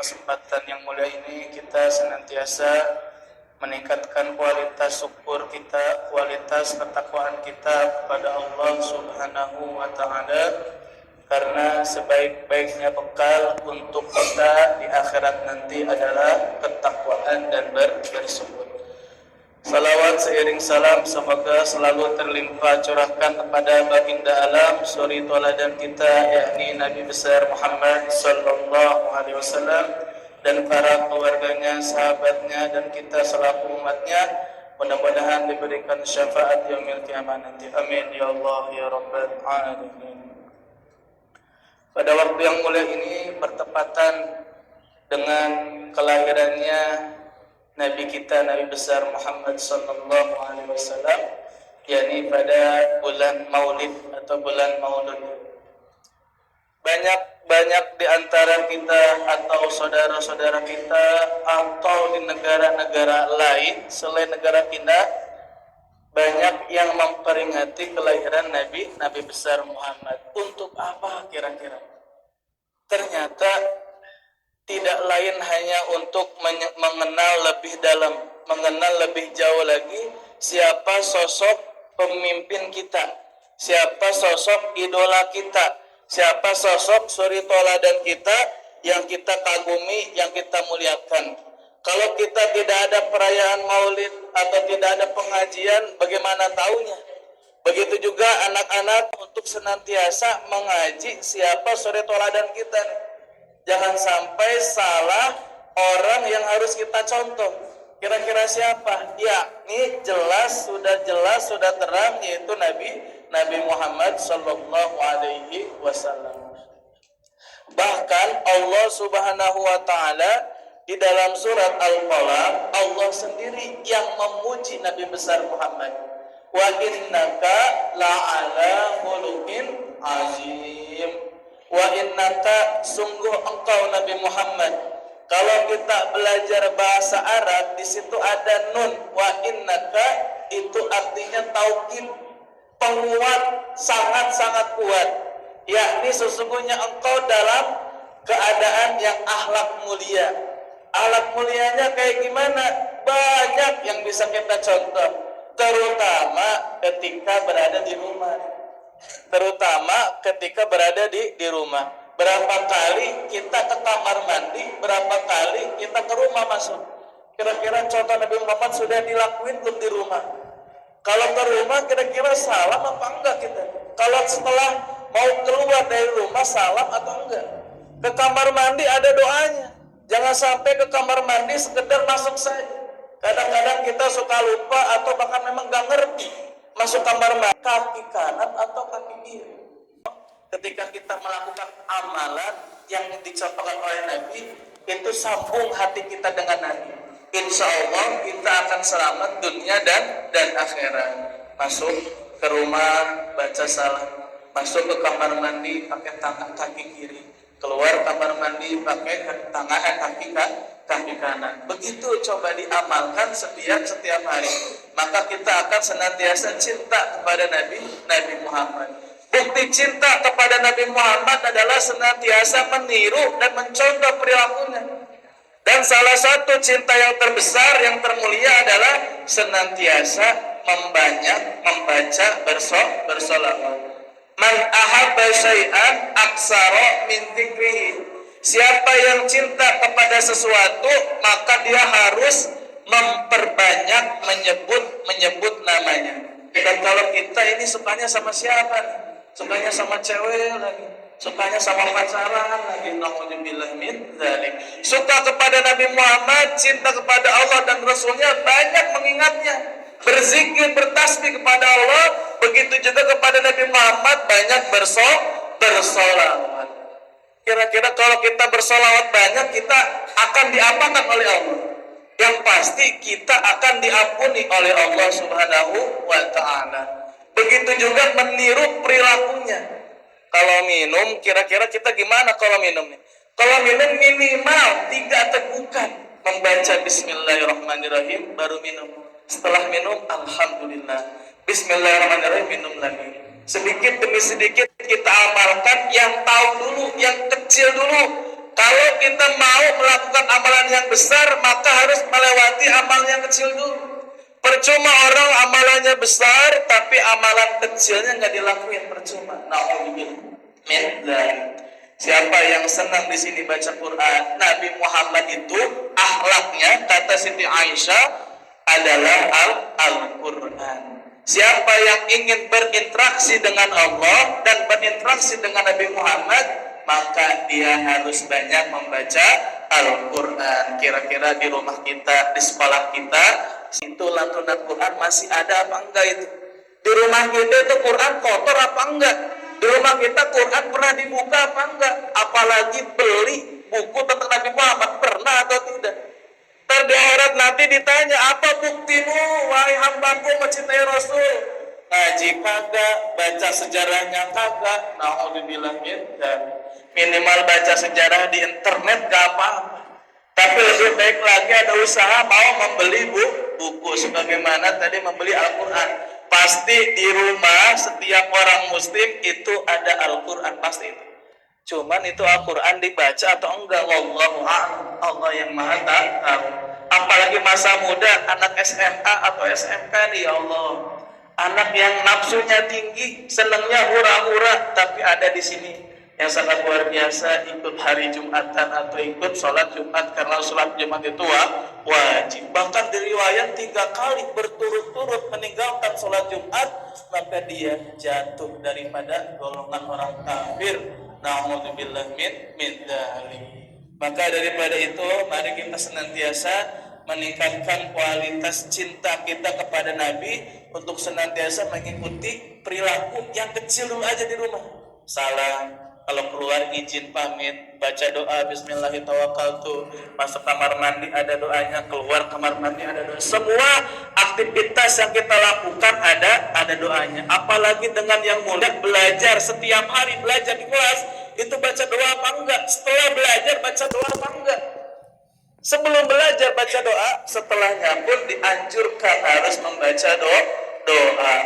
kesempatan yang mulia ini kita senantiasa meningkatkan kualitas syukur kita, kualitas ketakwaan kita kepada Allah Subhanahu wa Ta'ala, karena sebaik-baiknya bekal untuk kita di akhirat nanti adalah ketakwaan dan bersyukur. Salawat seiring salam semoga selalu terlimpah curahkan kepada baginda alam, suri tauladan kita, yakni Nabi besar Muhammad sallallahu alaihi wasallam, dan para keluarganya, sahabatnya, dan kita selaku umatnya. Mudah-mudahan diberikan syafaat yaumil qiyamah nanti. Amin ya Allah ya rabbal alamin. Pada waktu yang mulia ini bertepatan dengan kelahirannya Nabi kita, Nabi besar Muhammad sallallahu alaihi wasallam, yakni pada bulan Maulid atau bulan Maulud. Banyak di antara kita atau saudara-saudara kita atau di negara-negara lain selain negara kita, banyak yang memperingati kelahiran Nabi besar Muhammad. Untuk apa kira-kira? Ternyata tidak lain hanya untuk mengenal lebih dalam, mengenal lebih jauh lagi siapa sosok pemimpin kita, siapa sosok idola kita, siapa sosok suri tauladan kita yang kita kagumi, yang kita muliakan. Kalau kita tidak ada perayaan Maulid atau tidak ada pengajian, bagaimana taunya? Begitu juga anak-anak untuk senantiasa mengaji siapa suri tauladan kita. Jangan sampai salah orang yang harus kita contoh. Kira-kira siapa? Yakni jelas sudah terang, yaitu Nabi Muhammad sallallahu alaihi wasallam. Bahkan Allah Subhanahu wa taala di dalam surat Al-Qalam, Allah sendiri yang memuji Nabi besar Muhammad. Wa innaka la'ala khuluqin azim. Wa innaka, sungguh engkau Nabi Muhammad. Kalau kita belajar bahasa Arab, di situ ada nun. Wa innaka itu artinya taukid, penguat, sangat-sangat kuat. Yakni sesungguhnya engkau dalam keadaan yang akhlak mulia. Akhlak mulianya kayak gimana? Banyak yang bisa kita contoh, terutama ketika berada di rumah. Di rumah. Berapa kali kita ke kamar mandi, berapa kali kita ke rumah masuk. Kira-kira contoh Nabi Muhammad sudah dilakuin belum di rumah? Kalau ke rumah kira-kira salam apa enggak kita? Kalau setelah mau keluar dari rumah salam atau enggak? Ke kamar mandi ada doanya. Jangan sampai ke kamar mandi sekedar masuk saja. Kadang-kadang kita suka lupa atau bahkan memang enggak ngerti masuk kamar mandi kaki kanan atau kaki kiri. Ketika kita melakukan amalan yang dicontohkan oleh Nabi, itu sambung hati kita dengan Nabi. Insya Allah kita akan selamat dunia dan akhirat. Masuk ke rumah baca salam, masuk ke kamar mandi pakai tangan kaki kiri, keluar kamar mandi pakai tangan kaki kanan. Begitu coba diamalkan setiap hari, maka kita akan senantiasa cinta kepada Nabi Muhammad. Bukti cinta kepada Nabi Muhammad adalah senantiasa meniru dan mencontoh perilakunya. Dan salah satu cinta yang terbesar, yang termulia adalah senantiasa membaca bersolawat. Man ahabba syai'an aksara min dzikrihi. Siapa yang cinta kepada sesuatu, maka dia harus memperbanyak menyebut namanya. Dan kalau kita ini sukanya sama siapa nih? Sukanya sama cewek lagi, sukanya sama pacaran lagi, na'udzubillah min dzalik. Suka kepada Nabi Muhammad, cinta kepada Allah dan Rasulnya, banyak mengingatnya, berzikir, bertasbih kepada Allah. Begitu juga kepada Nabi Muhammad, banyak bersolawat. Kira-kira kalau kita bersolawat banyak, kita akan diapakan oleh Allah? Yang pasti kita akan diampuni oleh Allah Subhanahu wa ta'ala. Begitu juga meniru perilakunya. Kalau minum, kira-kira kita gimana kalau minum nih? Kalau minum minimal 3 tegukan, membaca Bismillahirrahmanirrahim baru minum. Setelah minum, Alhamdulillah, Bismillahirrahmanirrahim, minum lagi. Sedikit demi sedikit kita amalkan yang tahu dulu, yang kecil dulu. Kalau kita mau melakukan amalan yang besar, maka harus melewati amalan yang kecil dulu. Percuma orang amalannya besar, tapi amalan kecilnya nggak dilakuin, percuma. Siapa yang senang di sini baca Quran, Nabi Muhammad itu akhlaknya, kata Siti Aisyah, adalah Al-Quran. Siapa yang ingin berinteraksi dengan Allah dan berinteraksi dengan Nabi Muhammad, maka dia harus banyak membaca Al-Quran. Kira-kira di rumah kita, di sekolah kita, itu lantunan Quran masih ada apa enggak itu? Di rumah kita itu Quran kotor apa enggak? Di rumah kita Quran pernah dibuka apa enggak? Apalagi beli buku tentang Nabi Muhammad, pernah atau tidak? Ntar di akhirat nanti ditanya, apa buktimu wahai hambaku mencintai Rasul? Ngaji kagak, baca sejarahnya kagak. Naudzubillah min dzalik. Minimal baca sejarah di internet gak apa-apa. Tapi lebih baik lagi ada usaha mau membeli buku sebagaimana tadi membeli Al-Quran. Pasti di rumah setiap orang muslim itu ada Al-Quran, pasti itu. Cuman itu Al-Quran dibaca atau enggak, wallahu a'lam, Allah yang maha tahu. Apalagi masa muda, anak SMA atau SMK nih, ya Allah. Anak yang nafsunya tinggi, senangnya hura-hura, tapi ada di sini yang sangat luar biasa, ikut hari Jumatan atau ikut sholat Jumat, karena sholat Jumat itu wajib. Bahkan diriwayat 3 kali berturut-turut meninggalkan sholat Jumat, maka dia jatuh daripada golongan orang kafir. Na'udzubillah min dzalik. Maka daripada itu, mari kita senantiasa meningkatkan kualitas cinta kita kepada Nabi untuk senantiasa mengikuti perilaku yang kecil dulu aja di rumah. Salam, kalau keluar izin pamit, baca doa bismillahirrahmanirrahim, masuk kamar mandi ada doanya, keluar kamar mandi ada doa. Semua aktivitas yang kita lakukan ada doanya. Apalagi dengan yang muda, belajar setiap hari, belajar di kelas itu baca doa apa enggak? Setelah belajar baca doa apa enggak? Sebelum belajar baca doa, setelahnya pun dianjurkan harus membaca doa.